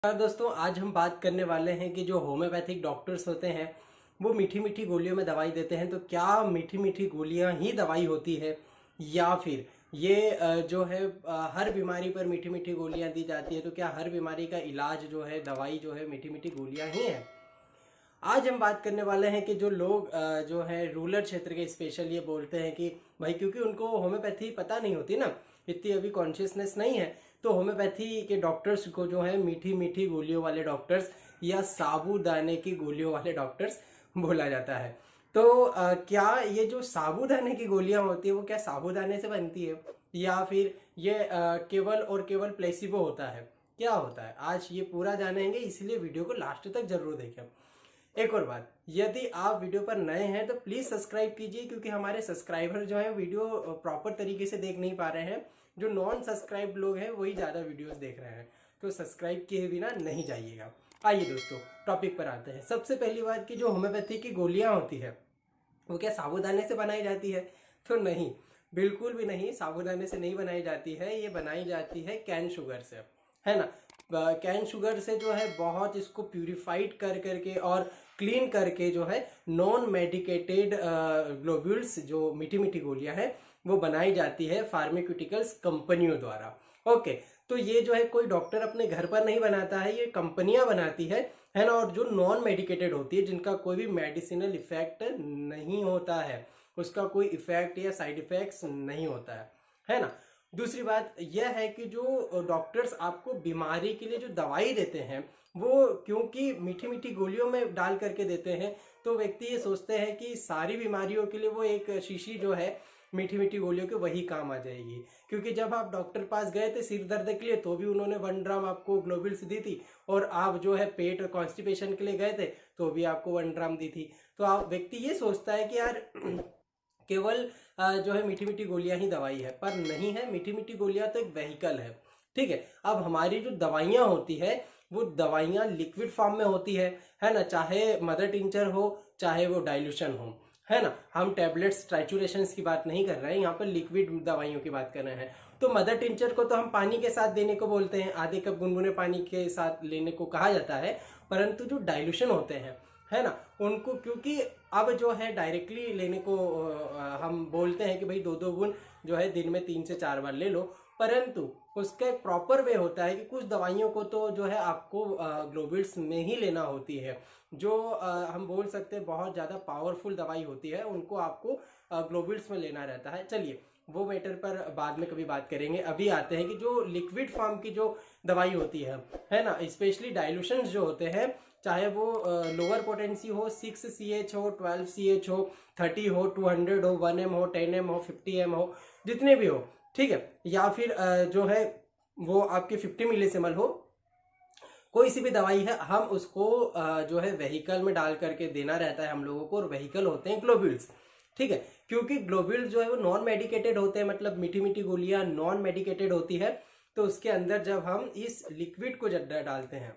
दोस्तों आज हम बात करने वाले हैं कि जो होम्योपैथिक डॉक्टर्स होते हैं वो मीठी मीठी गोलियों में दवाई देते हैं। तो क्या मीठी मीठी गोलियां ही दवाई होती है या फिर ये जो है हर बीमारी पर मीठी मीठी गोलियां दी जाती है। तो क्या हर बीमारी का इलाज जो है दवाई जो है मीठी मीठी गोलियां ही है। आज हम बात करने वाले हैं कि जो लोग जो है रूरल क्षेत्र के स्पेशल ये बोलते हैं कि भाई क्योंकि उनको होम्योपैथी पता नहीं होती ना, इतनी अभी कॉन्शियसनेस नहीं है, तो होम्योपैथी के डॉक्टर्स को जो है मीठी मीठी गोलियों वाले डॉक्टर्स या साबूदाने की गोलियों वाले डॉक्टर्स बोला जाता है। तो क्या ये जो साबूदाने की गोलियां होती है वो क्या साबूदाने से बनती है या फिर ये केवल और केवल प्लेसिबो होता है, क्या होता है, आज ये पूरा जानेंगे, इसलिए वीडियो को लास्ट तक जरूर देखें। एक और बात, यदि आप वीडियो पर नए हैं तो प्लीज सब्सक्राइब कीजिए, क्योंकि हमारे सब्सक्राइबर जो है वीडियो प्रॉपर तरीके से देख नहीं पा रहे हैं। जो नॉन सब्सक्राइब लोग हैं वही ज्यादा वीडियोस देख रहे हैं, तो सब्सक्राइब किए बिना नहीं जाइएगा। आइए दोस्तों टॉपिक पर आते हैं। सबसे पहली बात कि जो होम्योपैथी की गोलियां होती है वो क्या साबूदाने से बनाई जाती है? तो नहीं, बिल्कुल भी नहीं, साबूदाने से नहीं बनाई जाती है। ये बनाई जाती है कैन शुगर से, है ना। कैन शुगर से जो है बहुत इसको प्यूरिफाइड कर करके और क्लीन करके जो है नॉन मेडिकेटेड ग्लोब्यूल्स जो मीठी मीठी गोलियां हैं वो बनाई जाती है फार्मास्यूटिकल्स कंपनियों द्वारा। ओके, तो ये जो है कोई डॉक्टर अपने घर पर नहीं बनाता है, ये कंपनियां बनाती है ना। और जो नॉन मेडिकेटेड होती है, जिनका कोई भी मेडिसिनल इफेक्ट नहीं होता है, उसका कोई इफेक्ट या साइड इफेक्ट्स नहीं होता है ना। दूसरी बात यह है कि जो डॉक्टर्स आपको बीमारी के लिए जो दवाई देते हैं वो क्योंकि मीठी मीठी गोलियों में डाल करके देते हैं, तो व्यक्ति ये सोचते हैं कि सारी बीमारियों के लिए वो एक शीशी जो है मीठी मीठी गोलियों के वही काम आ जाएगी। क्योंकि जब आप डॉक्टर पास गए थे सिर दर्द के लिए तो भी उन्होंने 1 ड्राम आपको ग्लोबिल्स दी थी, और आप जो है पेट कॉन्स्टिपेशन के लिए गए थे तो भी आपको 1 ड्राम दी थी। तो आप व्यक्ति ये सोचता है कि यार केवल जो है मीठी मीठी गोलियां ही दवाई है, पर नहीं है। मीठी मीठी गोलियां तो एक व्हीकल है, ठीक है। अब हमारी जो दवाइयां होती है वो दवाइयां लिक्विड फॉर्म में होती है ना। चाहे मदर टिंचर हो चाहे वो डाइल्यूशन हो, है ना। हम टेबलेट्स ट्राइचुरेशन की बात नहीं कर रहे हैं, यहाँ पर लिक्विड दवाइयों की बात कर रहे हैं। तो मदर टिंचर को तो हम पानी के साथ देने को बोलते हैं, आधे कप गुनगुने पानी के साथ लेने को कहा जाता है। परंतु जो डाइल्यूशन होते हैं, है ना, उनको क्योंकि अब जो है डायरेक्टली लेने को हम बोलते हैं कि भाई 2-2 बूंद जो है दिन में 3 से 4 बार ले लो, परंतु उसका एक प्रॉपर वे होता है कि कुछ दवाइयों को तो जो है आपको ग्लोबिल्स में ही लेना होती है। जो हम बोल सकते हैं बहुत ज़्यादा पावरफुल दवाई होती है उनको आपको ग्लोबिल्स में लेना रहता है। चलिए वो मैटर पर बाद में कभी बात करेंगे। अभी आते हैं कि जो लिक्विड फॉर्म की जो दवाई होती है ना, स्पेशली डाइल्यूशंस जो होते हैं, चाहे वो लोअर पोटेंसी हो, 6 CH हो, 12 CH हो, 30 हो, 200 हो, 1 M हो, 10 M हो, 50 M हो, जितने भी हो, ठीक है। या फिर जो है वो आपके 50 मिलीसिमल हो, कोई सी भी दवाई है, हम उसको जो है व्हीकल में डाल करके देना रहता है हम लोगों को, और व्हीकल होते हैं ग्लोब्यूल्स, ठीक है। क्योंकि ग्लोब्यूल्स जो है वो नॉन मेडिकेटेड होते हैं, मतलब मीठी मीठी गोलियां नॉन मेडिकेटेड होती है। तो उसके अंदर जब हम इस लिक्विड को डालते हैं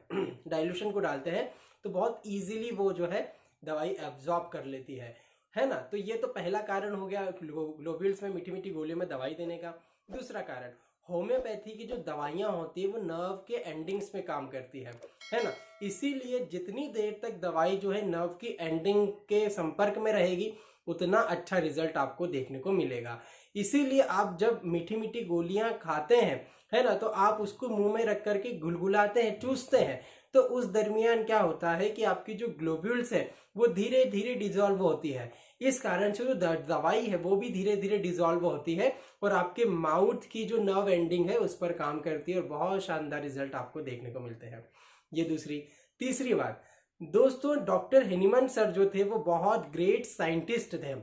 डाइल्यूशन को डालते हैं, तो बहुत इजीली वो जो है दवाई एब्जॉर्ब कर लेती है ना। तो ये तो पहला कारण हो गया ग्लोब्यूल्स में मीठी मीठी गोलियों में दवाई देने का। दूसरा कारण, होम्योपैथी की जो दवाइयां होती है वो नर्व के एंडिंग्स में काम करती है ना। इसीलिए जितनी देर तक दवाई जो है नर्व की एंडिंग के संपर्क में रहेगी उतना अच्छा रिजल्ट आपको देखने को मिलेगा। इसीलिए आप जब मीठी मीठी गोलियां खाते हैं, है ना, तो आप उसको मुंह में रख करके गुलगुलाते हैं, चूसते हैं, तो उस दरमियान क्या होता है कि आपकी जो ग्लोब्यूल्स है वो धीरे धीरे डिजॉल्व होती है। इस कारण से जो दवाई है वो भी धीरे धीरे डिजॉल्व होती है और आपके माउथ की जो नर्व एंडिंग है उस पर काम करती है, और बहुत शानदार रिजल्ट आपको देखने को मिलते हैं। ये दूसरी। तीसरी बात दोस्तों, डॉक्टर हेनीमन सर जो थे वो बहुत ग्रेट साइंटिस्ट थे।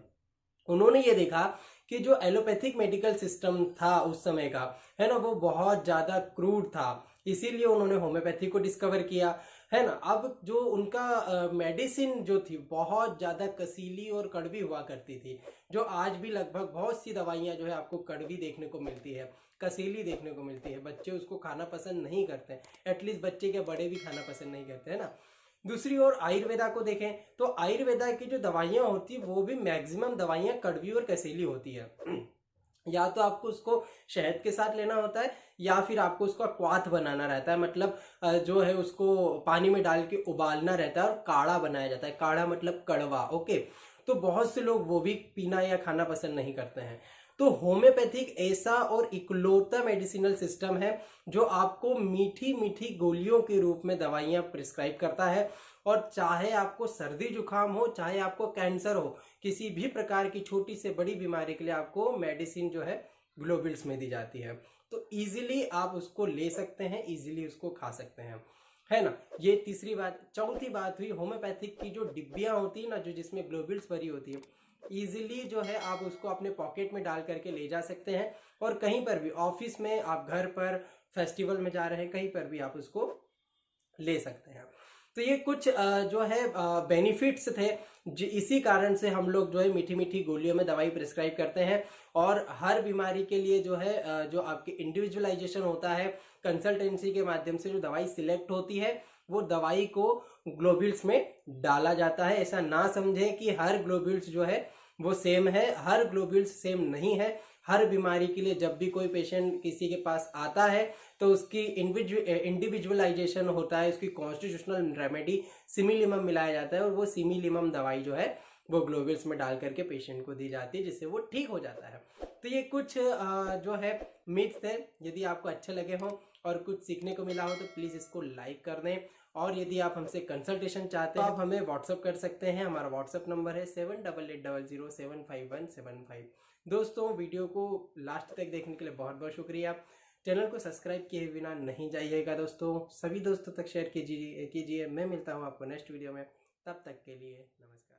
उन्होंने ये देखा कि जो एलोपैथिक मेडिकल सिस्टम था उस समय का, है ना, वो बहुत ज्यादा क्रूड था। इसीलिए उन्होंने होम्योपैथी को डिस्कवर किया, है ना। अब जो उनका मेडिसिन जो थी बहुत ज्यादा कसीली और कड़वी हुआ करती थी, जो आज भी लगभग बहुत सी दवाइयां जो है आपको कड़वी देखने को मिलती है, कसीली देखने को मिलती है। बच्चे उसको खाना पसंद नहीं करते, एटलीस्ट बच्चे के बड़े भी खाना पसंद नहीं करते, है ना। दूसरी ओर आयुर्वेदा को देखें तो आयुर्वेदा की जो दवाइयां होती है वो भी मैक्सिमम दवाइयां कड़वी और कसीली होती है। या तो आपको उसको शहद के साथ लेना होता है या फिर आपको उसका क्वाथ बनाना रहता है, मतलब जो है उसको पानी में डाल के उबालना रहता है और काढ़ा बनाया जाता है। काढ़ा मतलब कड़वा। ओके, तो बहुत से लोग वो भी पीना या खाना पसंद नहीं करते हैं। तो होम्योपैथिक ऐसा और इकलौता मेडिसिनल सिस्टम है जो आपको मीठी मीठी गोलियों के रूप में दवाइयाँ प्रिस्क्राइब करता है। और चाहे आपको सर्दी जुकाम हो, चाहे आपको कैंसर हो, किसी भी प्रकार की छोटी से बड़ी बीमारी के लिए आपको मेडिसिन जो है ग्लोबिल्स में दी जाती है। तो इजीली आप उसको ले सकते हैं, इजीली उसको खा सकते हैं, है ना। ये तीसरी बात। चौथी बात हुई होम्योपैथिक की जो डिब्बियां होती है ना, जो जिसमें ग्लोबिल्स भरी होती है, इजीली जो है आप उसको अपने पॉकेट में डाल करके ले जा सकते हैं। और कहीं पर भी, ऑफिस में, आप घर पर, फेस्टिवल में जा रहे हैं, कहीं पर भी आप उसको ले सकते हैं। तो ये कुछ जो है बेनिफिट्स थे, इसी कारण से हम लोग जो है मीठी मीठी गोलियों में दवाई प्रिस्क्राइब करते हैं। और हर बीमारी के लिए जो है जो आपके इंडिविजुअलाइजेशन होता है, कंसल्टेंसी के माध्यम से जो दवाई सिलेक्ट होती है, वो दवाई को ग्लोबिल्स में डाला जाता है। ऐसा ना समझें कि हर ग्लोबिल्स जो है वो सेम है, हर ग्लोबिल्स सेम नहीं है। हर बीमारी के लिए जब भी कोई पेशेंट किसी के पास आता है तो उसकी इंडिविजुअलाइजेशन होता है, उसकी कॉन्स्टिट्यूशनल रेमेडी सिमिलिमम मिलाया जाता है और वो सिमिलिमम दवाई जो है वो ग्लोबिल्स में डाल करके पेशेंट को दी जाती है, जिससे वो ठीक हो जाता है। तो ये कुछ जो है मिथ्स थे। यदि आपको अच्छे लगे हों और कुछ सीखने को मिला हो तो प्लीज़ इसको लाइक कर दें। और यदि आप हमसे कंसल्टेशन चाहते हैं तो आप हमें व्हाट्सअप कर सकते हैं। हमारा व्हाट्सअप नंबर है 7880075175। दोस्तों, वीडियो को लास्ट तक देखने के लिए बहुत बहुत शुक्रिया। चैनल को सब्सक्राइब किए बिना नहीं जाइएगा दोस्तों। सभी दोस्तों तक शेयर कीजिए। मैं मिलता हूँ आपको नेक्स्ट वीडियो में। तब तक के लिए नमस्कार।